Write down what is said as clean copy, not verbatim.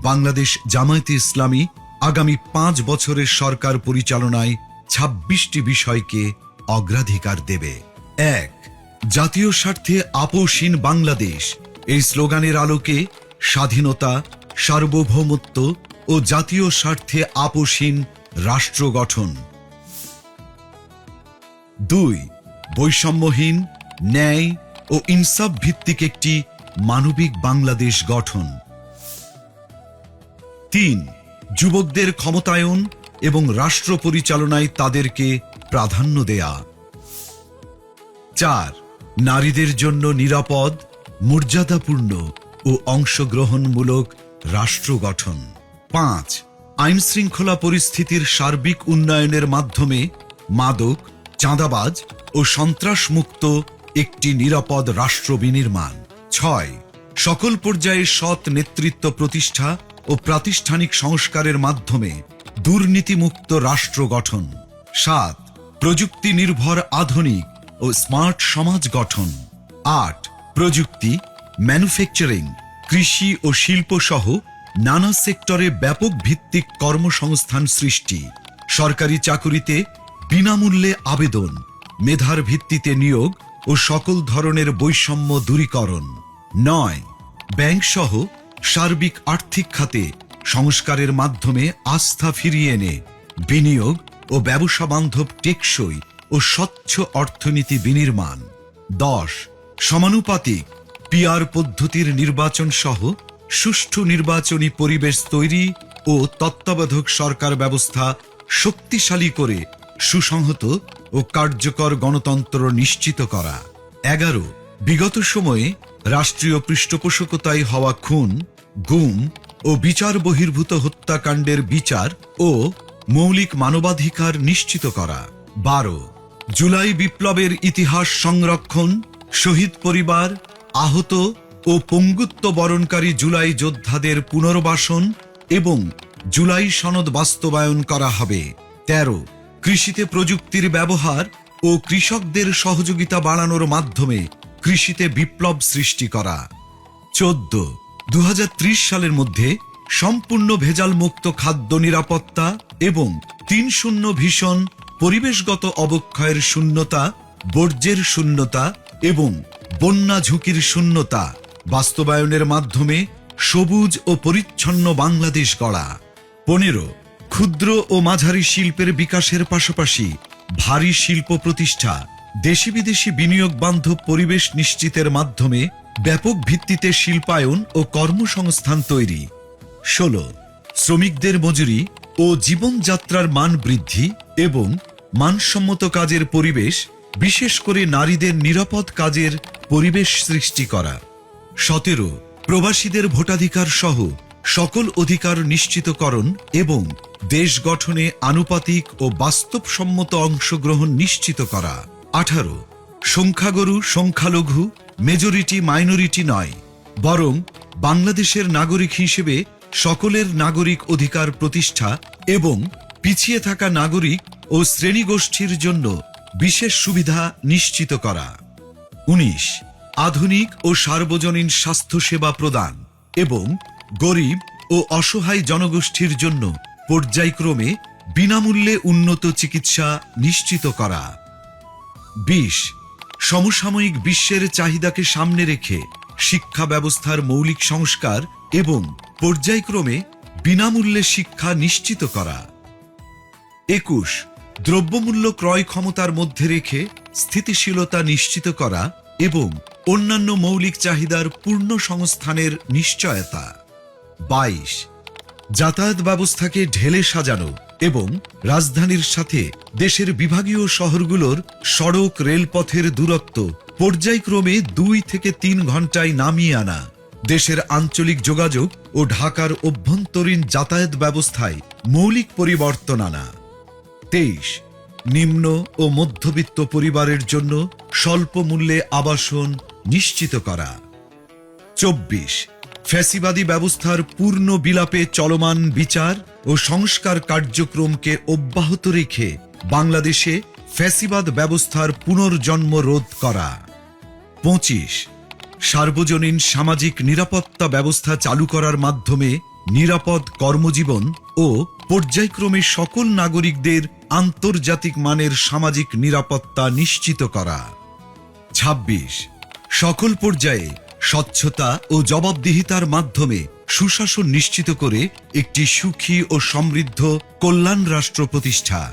বাংলাদেশ জামায়াতে ইসলামী আগামী 5 বছরের সরকার পরিচালনায় 26টি বিষয়কে অগ্রাধিকার দেবে। 1. জাতীয় স্বার্থে আপোষহীন বাংলাদেশ। এই স্লোগানের আলোকে স্বাধীনতা, সার্বভৌমত্ব ও জাতীয় স্বার্থে আপোষহীন রাষ্ট্র গঠন। 2. বৈষম্যহীন, ন্যায় ও ইনসাফ ভিত্তিক একটি মানবিক বাংলাদেশ গঠন। 3. যুবকদের ক্ষমতায়ন এবং রাষ্ট্র পরিচালনায় তাদেরকে প্রাধান্য দেয়া। 4. নারীদের জন্য নিরাপদ, মর্যাদাপূর্ণ ও অংশগ্রহণমূলক রাষ্ট্র গঠন। 5. আইন শৃঙ্খলা পরিস্থিতির সার্বিক উন্নয়নের মাধ্যমে মাদক, চাঁদাবাজ ও সন্ত্রাসমুক্ত একটি নিরাপদ রাষ্ট্র বিনির্মাণ। 6. সকল পর্যায়ে সৎ নেতৃত্ব প্রতিষ্ঠা ও প্রাতিষ্ঠানিক সংস্কারের মাধ্যমে দুর্নীতিমুক্ত রাষ্ট্র গঠন। 7. প্রযুক্তি নির্ভর আধুনিক ও স্মার্ট সমাজ গঠন। 8. প্রযুক্তি, ম্যানুফ্যাকচারিং, কৃষি ও শিল্প সহ নানা সেক্টরে ব্যাপক ভিত্তিক কর্মসংস্থান সৃষ্টি। সরকারি চাকুরিতে বিনামূল্যে আবেদন, মেধার ভিত্তিতে নিয়োগ ও সকল ধরনের বৈষম্য দূরীকরণ। 9. ব্যাংক সহ সার্বিক আর্থিক খাতে সংস্কারের মাধ্যমে আস্থা ফিরিয়ে এনে বিনিয়োগ ও ব্যবসা বান্ধব টেকসই ও স্বচ্ছ অর্থনীতি বিনির্মাণ। 10. সমানুপাতিক পিআর পদ্ধতির নির্বাচন সহ সুষ্ঠু নির্বাচনী পরিবেশ তৈরি ও তত্ত্বাবধায়ক সরকার ব্যবস্থা শক্তিশালী করে সুসংহত ও কার্যকর গণতন্ত্র নিশ্চিত করা। 11. বিগত সময়ে রাষ্ট্রীয় পৃষ্ঠপোষকতায় হওয়া খুন, গুম ও বিচার বহির্ভূত হত্যাকাণ্ডের বিচার ও মৌলিক মানবাধিকার নিশ্চিত করা। 12. জুলাই বিপ্লবের ইতিহাস সংরক্ষণ, শহীদ পরিবার, আহত ও পঙ্গুত্ব বরণকারী জুলাই যোদ্ধাদের পুনর্বাসন এবং জুলাই সনদ বাস্তবায়ন করা হবে। 13. কৃষিতে প্রযুক্তির ব্যবহার ও কৃষকদের সহযোগিতা বাড়ানোর মাধ্যমে কৃষিতে বিপ্লব সৃষ্টি করা। 14. 2030 সালের মধ্যে সম্পূর্ণ ভেজাল মুক্ত খাদ্য নিরাপত্তা এবং 3-0 ভিশন, পরিবেশগত অবক্ষয়ের শূন্যতা, বর্জ্যের শূন্যতা এবং বন্যা ঝুঁকির শূন্যতা বাস্তবায়নের মাধ্যমে সবুজ ও পরিচ্ছন্ন বাংলাদেশ গড়া। 15. ক্ষুদ্র ও মাঝারি শিল্পের বিকাশের পাশাপাশি ভারী শিল্প প্রতিষ্ঠা, দেশি বিদেশি বিনিয়োগ বান্ধব পরিবেশ নিশ্চিতের মাধ্যমে ব্যাপক ভিত্তিতে শিল্পায়ন ও কর্মসংস্থান তৈরি। 16. শ্রমিকদের মজুরি ও জীবনযাত্রার মান বৃদ্ধি এবং মানসম্মত কাজের পরিবেশ, বিশেষ করে নারীদের নিরাপদ কাজের পরিবেশ সৃষ্টি করা। 17. প্রবাসীদের ভোটাধিকার সহ সকল অধিকার নিশ্চিতকরণ এবং দেশ গঠনে আনুপাতিক ও বাস্তবসম্মত অংশগ্রহণ নিশ্চিত করা। 18. সংখ্যাগুরু সংখ্যালঘু, মেজরিটি মাইনরিটি নয়, বরং বাংলাদেশের নাগরিক হিসেবে সকলের নাগরিক অধিকার প্রতিষ্ঠা এবং পিছিয়ে থাকা নাগরিক ও শ্রেণীগোষ্ঠীর জন্য বিশেষ সুবিধা নিশ্চিত করা। 19. আধুনিক ও সার্বজনীন স্বাস্থ্যসেবা প্রদান এবং গরিব ও অসহায় জনগোষ্ঠীর জন্য পর্যায়ক্রমে বিনামূল্যে উন্নত চিকিৎসা নিশ্চিত করা। 20. সমসাময়িক বিশ্বের চাহিদাকে সামনে রেখে শিক্ষা ব্যবস্থার মৌলিক সংস্কার এবং পর্যায়ক্রমে বিনামূল্যে শিক্ষা নিশ্চিত করা। 21. দ্রব্যমূল্য ক্রয় ক্ষমতার মধ্যে রেখে স্থিতিশীলতা নিশ্চিত করা এবং অন্যান্য মৌলিক চাহিদার পূর্ণ সংস্থানের নিশ্চয়তা। 22. যাতায়াত ব্যবস্থাকে ঢেলে সাজানো এবং রাজধানীর সাথে দেশের বিভাগীয় শহরগুলোর সড়ক রেলপথের দূরত্ব পর্যায়ক্রমে 2 থেকে 3 ঘন্টায় নামিয়ে আনা, দেশের আঞ্চলিক যোগাযোগ ও ঢাকার অভ্যন্তরীণ যাতায়াত ব্যবস্থায় মৌলিক পরিবর্তন আনা। 23. নিম্ন ও মধ্যবিত্ত পরিবারের জন্য স্বল্প মূল্যে আবাসন নিশ্চিত করা। 24. ফ্যাসিবাদী ব্যবস্থার পূর্ণ বিলাপে চলমান বিচার ও সংস্কার কার্যক্রমকে অব্যাহত রেখে বাংলাদেশে ফ্যাসিবাদ ব্যবস্থার পুনর্জন্ম রোধ করা। 25. সার্বজনীন সামাজিক নিরাপত্তা ব্যবস্থা চালু করার মাধ্যমে নিরাপদ কর্মজীবন ও পর্যায়ক্রমে সকল নাগরিকদের আন্তর্জাতিক মানের সামাজিক নিরাপত্তা নিশ্চিত করা। ২৬ সকল পর্যায়ে স্বচ্ছতা ও জবাবদিহিতার মাধ্যমে সুশাসন নিশ্চিত করে একটি সুখী ও সমৃদ্ধ কল্যাণ রাষ্ট্র প্রতিষ্ঠা।